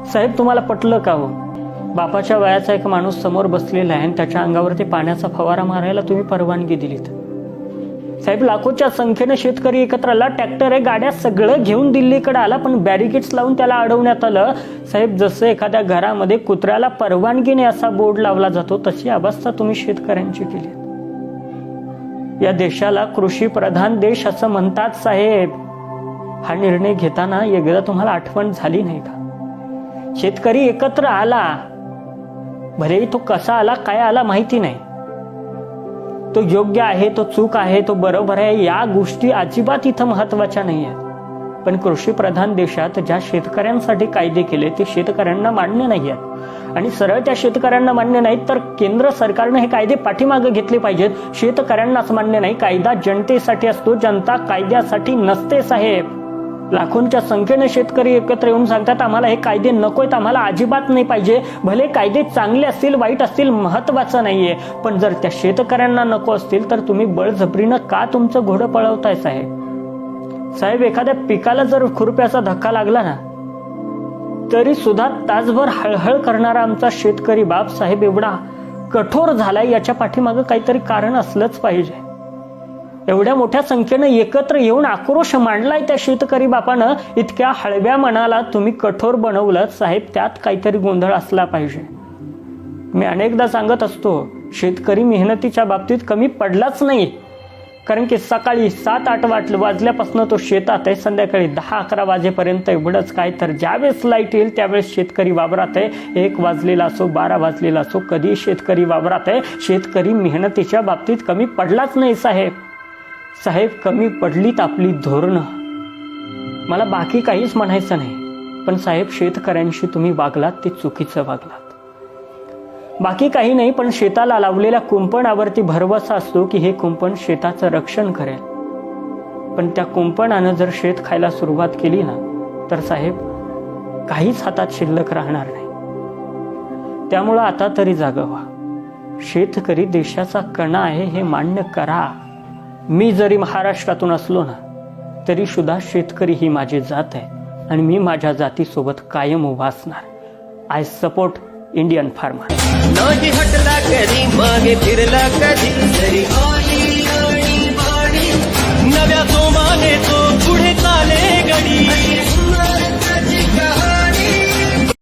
साहेब तुम्हाला पटलं का हो? बापाच्या वयाचा एक माणूस समोर बसलेला आहे आणि त्याच्या अंगावरती पाण्याचा फवारा मारायला तुम्ही परवानगी दिलीत। साहेब लाखोच्या संख्येने शेतकरी एकत्र आला, ट्रॅक्टर आहे, गाड्या सगळं घेऊन दिल्लीकडे आला, पण बॅरिकेड्स लावून त्याला अडवण्यात आलं। साहेब जसं एखाद्या घरामध्ये कुत्र्याला परवानगी नाही असा बोर्ड लावला जातो तशी अवस्था तुम्ही शेतकऱ्यांची केली। या देशाला कृषी प्रधान देश असं म्हणतात साहेब। हा निर्णय घेताना एकदा तुम्हाला आठवण झाली नाही का? शेतकरी एकत्र आला, भले तो कसा आला काय आला माहिती नाही, तो योग्य आहे तो चूक आहे तो बरोबर आहे या गोष्टी अजिबात इथं महत्वाच्या नाही आहेत। पण कृषी प्रधान देशात ज्या शेतकऱ्यांसाठी कायदे केले ते शेतकऱ्यांना मान्य नाही आहेत आणि सरळ त्या शेतकऱ्यांना मान्य नाहीत तर केंद्र सरकारने हे कायदे पाठीमागे घेतले पाहिजेत। शेतकऱ्यांनाच मान्य नाही, कायदा जनतेसाठी असतो, जनता कायद्यासाठी नसते साहेब। लाखोंच्या संख्येने शेतकरी एकत्र येऊन सांगतात आम्हाला हे कायदे नकोयत, आम्हाला अजिबात नाही पाहिजे। भले कायदे चांगले असतील वाईट असतील महत्वाचं नाहीये, पण जर त्या शेतकऱ्यांना नको असतील तर तुम्ही बळजबरीनं का तुमचं घोडं पळवताय साहेब? साहेब एखाद्या पिकाला जर खुरप्याचा धक्का लागला ना तरी सुद्धा तासभर हळहळ करणारा आमचा शेतकरी बाप साहेब एवढा कठोर झालाय, याच्या पाठीमागं काहीतरी कारण असलंच पाहिजे। एवढ्या मोठ्या संख्येने एकत्र येऊन आक्रोश मांडलाय त्या शेतकरी बापानं, इतक्या हळव्या मनाला तुम्ही कठोर बनवलं साहेब, त्यात काहीतरी गोंधळ असला पाहिजे। मी अनेकदा सांगत असतो शेतकरी मेहनतीच्या बाबतीत कमी पडलाच नाही, कारण की सकाळी 7-8 वाजल्यापासून तो शेतात आहे, संध्याकाळी 10-11 वाजेपर्यंत एवढंच काय, तर ज्यावेळेस लाईट येईल त्यावेळेस शेतकरी वावरात आहे। 1 वाजलेला असो 12 वाजलेला असो कधी शेतकरी वावरात आहे। शेतकरी मेहनतीच्या बाबतीत कमी पडलाच नाही साहेब। साहेब कमी पडलीत आपली धोरणं, मला बाकी काहीच म्हणायचं नाही, पण साहेब शेतकऱ्यांशी तुम्ही वागलात ते चुकीचं वागलात। बाकी काही नाही, पण शेताला लावलेल्या कुंपणावरती भरवसा असतो की हे कुंपण शेताचं रक्षण करेल, पण त्या कुंपणानं जर शेत खायला सुरुवात केली ना तर साहेब काहीच हातात शिल्लक राहणार नाही। त्यामुळं आता तरी जागा व्हा। शेतकरी देशाचा कणा आहे हे मान्य करा। मी जरी महाराष्ट्रातून असलो ना तरी सुद्धा शेतकरी ही माझी जात आहे आणि मी माझ्या जातीसोबत कायम उभा असणार। I support Indian farmer. नाही हटला कधी मागे फिरला कधी तरी नव्या जोमाने तो पुढे चाले गडी।